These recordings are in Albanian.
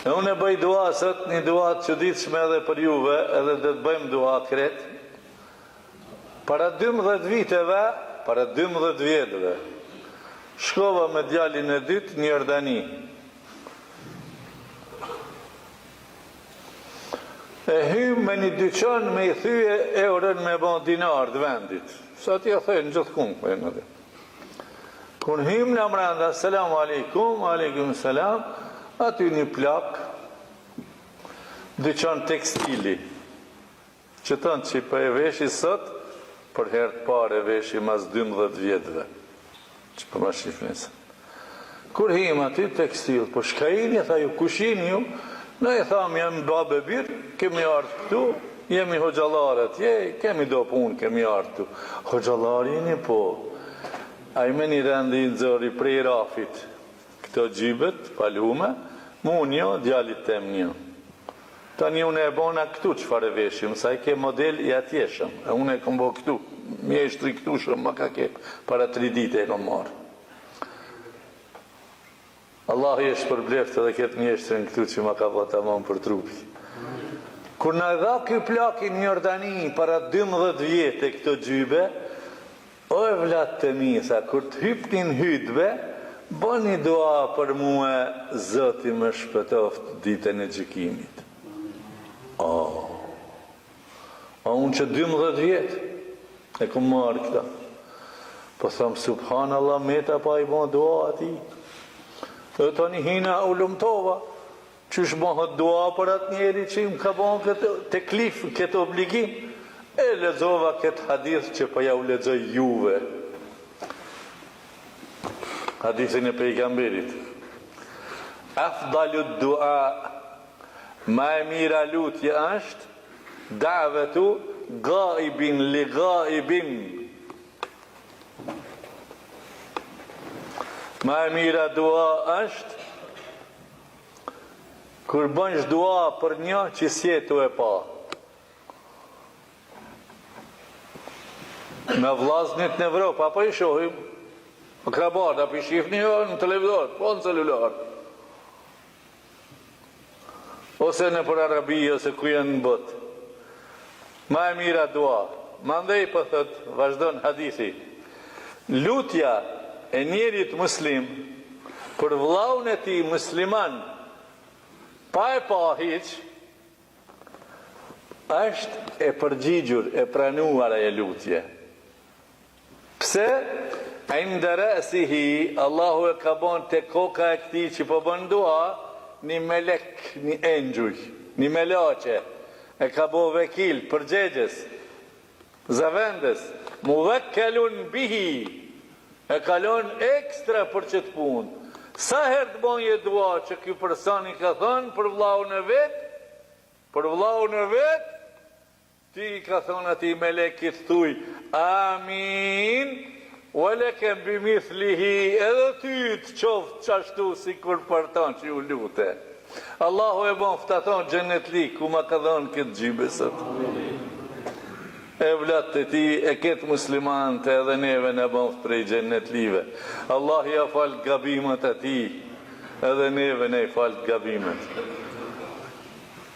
E unë e bëj dua sot një dua të çuditshme edhe për juve, edhe dhe të bëjmë dua të kret. Para 12 viteve, para 12 vjetëve, shkova me djalin e dytë në Jordani. E hym me një dyqan me i thyje eurën me bon dinar të vendit. Sa t'ja thëjnë gjithë kumë. Kun hym në mranda, selam aleikum, aleikum selam, aty një plak, dyqan tekstili, që tënë që për e veshi sot, për herë të parë e veshi mas 12 vjetëve, që për ma shifnisë. Kur hym aty tekstil, po shkajini, tha ju, kushin ju, ne i tham, jam babë birë, kemi ardhë këtu, jemi hoxalarët, kemi do punë, kemi ardhë këtu. Hoxalarini, po, a i me një rendi në zori prej rafit, këto gjibet, palume, mu një, djallit tem një. Ta një unë e bona këtu që fare veshim, sa i ke model i atjeshëm, e unë e këmbo këtu, mjeshtri këtu shumë, ma ka ke, para 3 dite e kom marë. Allah i është për bleft edhe këtë mjeshtrin këtu që ma ka vata mon për trupi. Kur në dha kjo plakin një Jordani para 12 vjetë e këto gjybe, o e vlatë të mi, sa kur të hypnin hytbe, bëni dua për mua, Zoti më shpëtoft ditën e gjykimit. Unë që 12 vjetë, e ku marë këta. Po thëmë, subhanallah, meta pa i bon dua ati. E të një hina u lumtova, që shbohët dua për atë njeri që më ka bon këtë teklif, këtë obligim, e lezova këtë hadith që pa ja u lezoj juve. Hadithin e pejgamberit. Afdalu dua, ma e mira lutje është, davetu gaibin li gaibin. Ma e mira dua është kur bënsh dua për një që s'jetu e pa. Me vllaznit në Evropë, apo i shohim, në krabat, apo i shifni në televizor, po në celular. Ose në për Arabi, ose ku janë në botë. Ma e mira dua. Mandej për thëtë, vazhdon hadithi. Lutja e njerit muslim për vllaun e tij musliman pa e pa hiç është e përgjigjur, e pranuar e lutje. Pse? Inda ra'sihi, Allahu e ka bon te koka e këtij që po bën dua, një melek, një engjuj, një melaqe, e ka bo vekil, përgjegjes, zavendes, muvekkelun bihi, e kalon ekstra për qëtë punë. Sa herë të bonje dua që kjo personi ka thënë për vllaun e vetë, ti ka thënë ati melekit thuj, amin, waleke bimithlihi, edhe ty të qoftë qashtu si kur për tonë që ju lute. Allahu e bon ftaton xhenetli, ku ma ka dhënë këtë gjibesët. E vlatë të ti, e ketë musliman të edhe neve në bëndë prej xhenetlive. Allah ja falë gabimet e ti, edhe neve ne falë gabimet.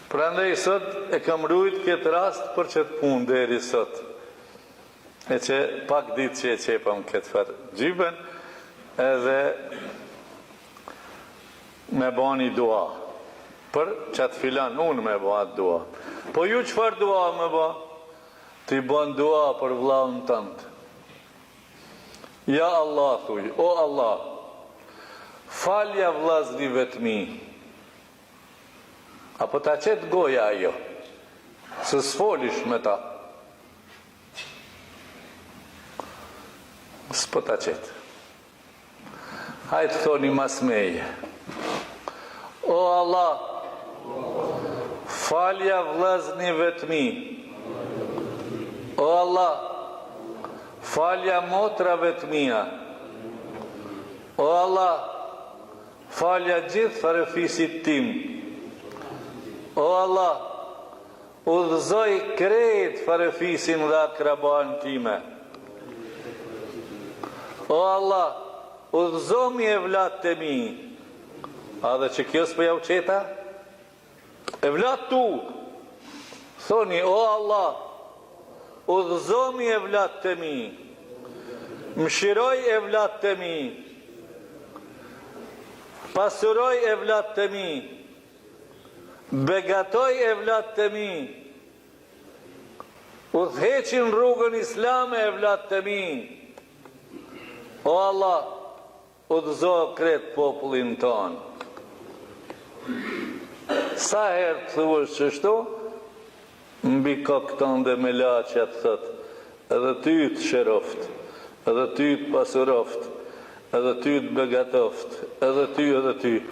Prandaj sot e kam rujt këtë rast për qëtë punë deri sot. E që pak ditë që e qepam këtë farë gjyben, edhe me bani dua. Për qëtë filan, unë me bëhat dua. Po ju qëfar dua me bëha? Ti bën dua për vllaun tënd. Ja Allah, thuj, o Allah, falja vllaznive të mi. Apo ta qetë goja ajo, së s'folish me ta. S'po ta qetë. Hajtë thoni mas meje. O Allah, falja vllaznive të mi. O Allah, falja motrave të mia. O Allah, falja gjithë farefisit tim. O Allah, udhëzoj krejt farefisin dhe akraban time. O Allah, udhëzomi e vlatë të mi. A dhe që kjo s'po ja u qeta? Evlat tu, thoni, o Allah, udhëzomi evlat të mi, mshiroj evlat të mi, pasuroj evlat të mi, begatoj evlat të mi, udhëheqin rrugën islame evlat të mi. O Allah, udhëzo kretë popullin tonë. Sa herë të thuash qështu, mbi kokë tënde me laqet thot, edhe ty të sheroft, edhe ty të pasuroft, edhe ty të begatoft, edhe ty.